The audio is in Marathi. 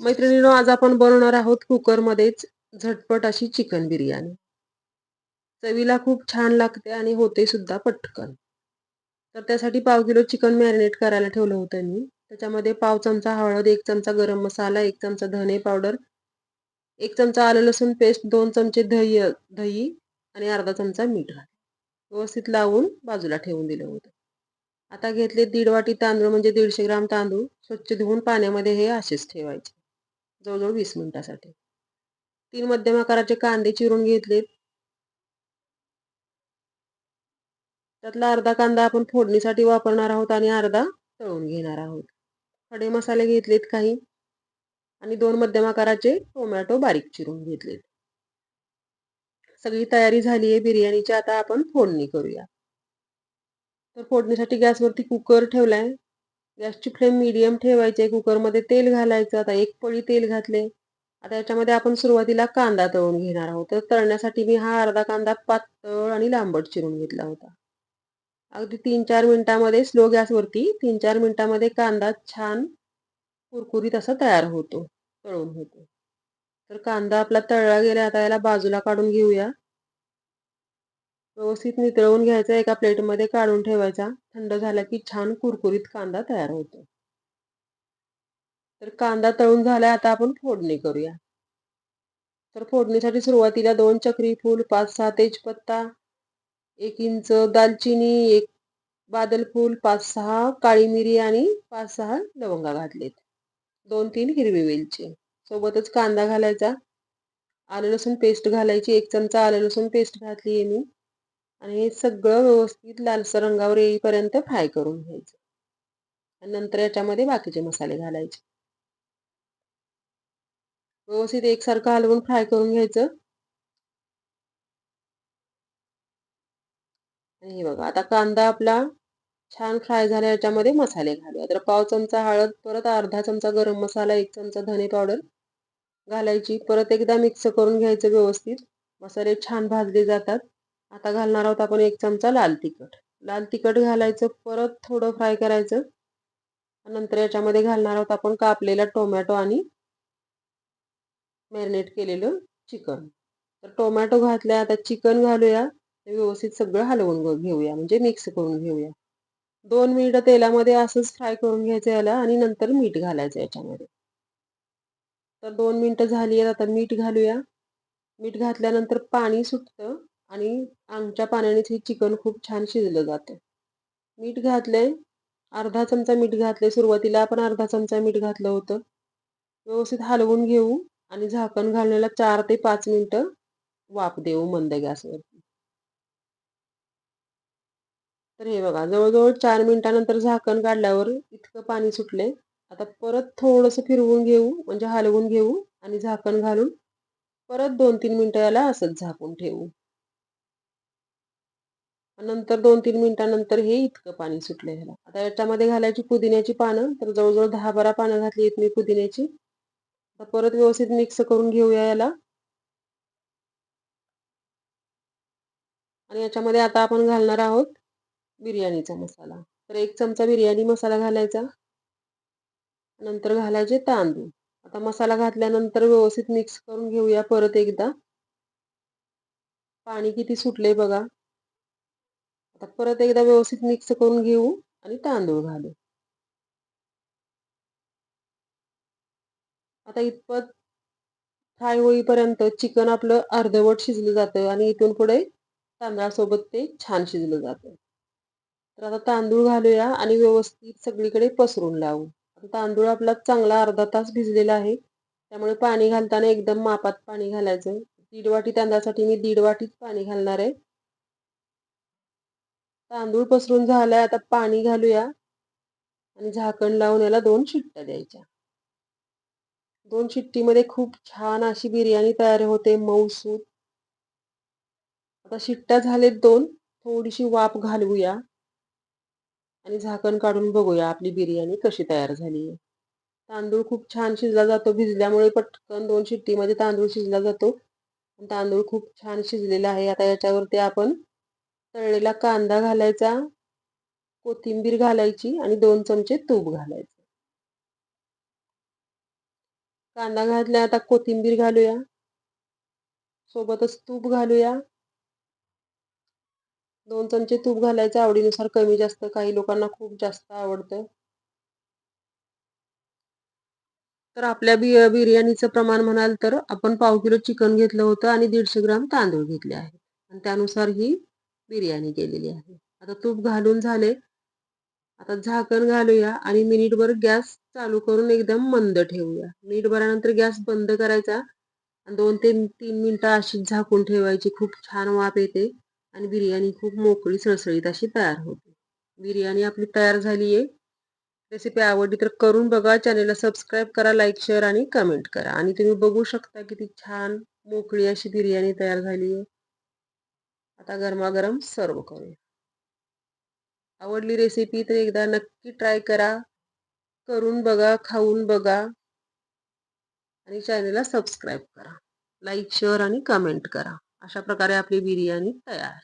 मैत्रिणींनो, आज आपण बनवणार आहोत कुकरमध्येच झटपट अशी चिकन बिर्याणी. चवीला खूप छान लागते आणि होते सुद्धा पटकन. तर त्यासाठी पाव किलो चिकन मॅरिनेट करायला ठेवलं होतं मी. त्याच्यामध्ये पाव चमचा हळद, 1 चमचा गरम मसाला, 1 चमचा धने पावडर, 1 चमचा आलं लसूण पेस्ट, 2 चमचे दही दही आणि अर्धा चमचा मीठ घातलं. व्यवस्थित लावून बाजूला ठेवून दिलं होतं. आता घेतले 1.5 वाटी तांदूळ म्हणजे 150 ग्राम तांदूळ स्वच्छ धुवून पाण्यामध्ये हे असेच ठेवायचे. जवळजवळ 20 मिनिटासाठी. 3 मध्यम आकाराचे कांदे चिरून घेतलेत. त्यातला अर्धा कांदा आपण फोडणीसाठी वापरणार आहोत आणि अर्धा तळून घेणार आहोत. खडे मसाले घेतलेत काही आणि 2 मध्यम आकाराचे टोमॅटो बारीक चिरून घेतलेत. सगळी तयारी झाली आहे बिर्याणीची. आता आपण फोडणी करूया. तर फोडणीसाठी गॅसवरती कुकर ठेवलाय. गॅसची फ्लेम मीडियम ठेवायची आहे. कुकरमध्ये तेल घालायचं. आता 1 पळी तेल घातले. आता याच्यामध्ये आपण सुरुवातीला कांदा तळून घेणार आहोत. तर तळण्यासाठी मी हा अर्धा कांदा पातळ आणि लांबट चिरून घेतला होता. अगदी 3-4 मिनिटांमध्ये स्लो गॅसवरती 3-4 मिनिटांमध्ये कांदा छान कुरकुरीत असा तयार होतो, तळून होतो. तर कांदा आपला तळला गेला. आता याला बाजूला काढून घेऊया. व्यवस्थित नितळवून घ्यायचा. एका प्लेटमध्ये काढून ठेवायचा. थंड झाला की छान कुरकुरीत कांदा तयार होतो. तर कांदा तळून झाला. आता आपण फोडणी करूया. तर फोडणीसाठी सुरुवातीला 2 चक्री फूल, 5-6 तेजपत्ता, 1 इंच दालचिनी, 1 बादलफूल, 5-6 काळी मिरी आणि 5-6 लवंगा घातलेत. 2-3 हिरवी वेलची. सोबतच कांदा घालायचा. आलं लसूण पेस्ट घालायची. 1 चमचा आलं लसूण पेस्ट घातली आहे मी. आणि हे सगळं व्यवस्थित लालसर रंगावर येईपर्यंत फ्राय करून घ्यायचं. आणि नंतर याच्यामध्ये बाकीचे मसाले घालायचे. व्यवस्थित एकसारखं हलवून फ्राय करून घ्यायचं. आणि हे बघा आता कांदा आपला छान फ्राय झाला. याच्यामध्ये मसाले घालूया. तर पाव चमचा हळद, परत अर्धा चमचा गरम मसाला, 1 चमचा धने पावडर घालायची. परत एकदा मिक्स करून घ्यायचं व्यवस्थित. मसाले छान भाजले जातात. आता घालणार आहोत आपण 1 चमचा लाल तिखट. लाल तिखट घालायचं. परत थोडं फ्राय करायचं. नंतर याच्यामध्ये घालणार आहोत आपण कापलेला टोमॅटो आणि मॅरिनेट केलेलं चिकन. तर टोमॅटो घातला. आता चिकन घालूया. ते व्यवस्थित सगळं हलवून घेऊया म्हणजे मिक्स करून घेऊया. 2 मिनिटं तेलामध्ये असंच फ्राय करून घ्यायचं याला आणि नंतर मीठ घालायचं याच्यामध्ये. तर 2 मिनिटं झाली आहेत. आता मीठ घालूया. मीठ घातल्यानंतर पाणी सुटतं आणि आमच्या पाण्यानेच हे चिकन खूप छान शिजलं जातं. मीठ घातलंय. अर्धा चमचा मीठ घातलंय. सुरुवातीला आपण अर्धा चमचा मीठ घातलं होतं. व्यवस्थित हलवून घेऊ आणि झाकण घालण्याला 4 ते 5 मिनिटं वाफ देऊ मंद गॅसवरती. तर हे बघा जवळ-जवळ 4 मिनिटानंतर झाकण काढल्यावर इतकं पाणी सुटलंय. आता परत थोडंसं फिरवून घेऊ म्हणजे हलवून घेऊ आणि झाकण घालून परत 2-3 मिनिटं याला असंच झाकून ठेवू. नंतर 2-3 मिनिटानंतर हे इतकं पाणी सुटलं ह्याला. आता याच्यामध्ये घालायची पुदिन्याची पानं. तर जवळ-जवळ 10-12 पानं घातली आहेत मी पुदिन्याची. आता परत व्यवस्थित मिक्स करून घेऊया याला. आणि याच्यामध्ये आता आपण घालणार आहोत बिर्याणीचा मसाला. तर 1 चमचा बिर्याणी मसाला घालायचा. नंतर घालायचे तांदूळ. आता मसाला घातल्यानंतर व्यवस्थित मिक्स करून घेऊया परत एकदा. पाणी किती सुटलंय बघा. आता परत एकदा व्यवस्थित मिक्स करून घेऊ आणि तांदूळ घालू. आता इतपत फ्राय होईपर्यंत चिकन आपलं अर्धवट शिजलं जातं आणि इथून पुढे तांदळासोबत ते छान शिजलं जातं. तर आता तांदूळ घालूया आणि व्यवस्थित सगळीकडे पसरून लावू. आता तांदूळ आपला चांगला अर्धा तास भिजलेला आहे. त्यामुळे पाणी घालताना एकदम मापात पाणी घालायचं. 1.5 वाटी तांदळासाठी मी 1.5 वाटीच पाणी घालणार आहे. तांदूळ पसरून झालाय. आता पाणी घालूया आणि झाकण लावून याला 2 शिट्ट्या द्यायच्या. 2 शिट्टीमध्ये खूप छान अशी बिर्याणी तयार होते मऊसूत. आता शिट्ट्या झालेत 2. थोडीशी वाफ घालवूया आणि झाकण काढून बघूया आपली बिर्याणी कशी तयार झाली आहे. तांदूळ खूप छान शिजला जातो. भिजल्यामुळे पटकन 2 शिट्टीमध्ये तांदूळ शिजला जातो. तांदूळ खूप छान शिजलेला आहे. आता याच्यावरती आपण तळलेला कांदा घालायचा, कोथिंबीर घालायची आणि 2 चमचे तूप घालायचं. कांदा घातला, आता कोथिंबीर घालूया. सोबतच तूप घालूया. 2 चमचे तूप घालायचं, आवडीनुसार कमी जास्त. काही लोकांना खूप जास्त आवडतं. तर आपल्या बिर्याणीचं प्रमाण म्हणाल तर आपण पाव किलो चिकन घेतलं होतं आणि 150 ग्राम तांदूळ घेतले आहेत. आणि त्यानुसार ही बिर्याणी केलेली आहे. आता तूप घालून झाले. आता झाकण घालूया आणि मिनिटभर गॅस चालू करून एकदम मंद ठेवूया. मिनिटभरानंतर गॅस बंद करायचा आणि 2 ते 3 मिनिटं अशीच झाकून ठेवायची. खूप छान वाफ येते आणि बिर्याणी खूप मोकळी सळसळीत अशी तयार होते. बिर्याणी आपली तयार झाली आहे. रेसिपी आवडली तर करून बघा. चॅनेलला सबस्क्राईब करा, लाईक, शेअर आणि कमेंट करा. आणि तुम्ही बघू शकता किती छान मोकळी अशी बिर्याणी तयार झाली आहे. आता गरमागरम सर्व करूया. आवडली रेसिपी तर एकदा नक्की ट्राय करा. करून बघा, खाऊन बघा आणि चॅनेलला सबस्क्राईब करा. लाईक, शेअर आणि कमेंट करा. अशा प्रकारे आपली बिर्याणी तयार.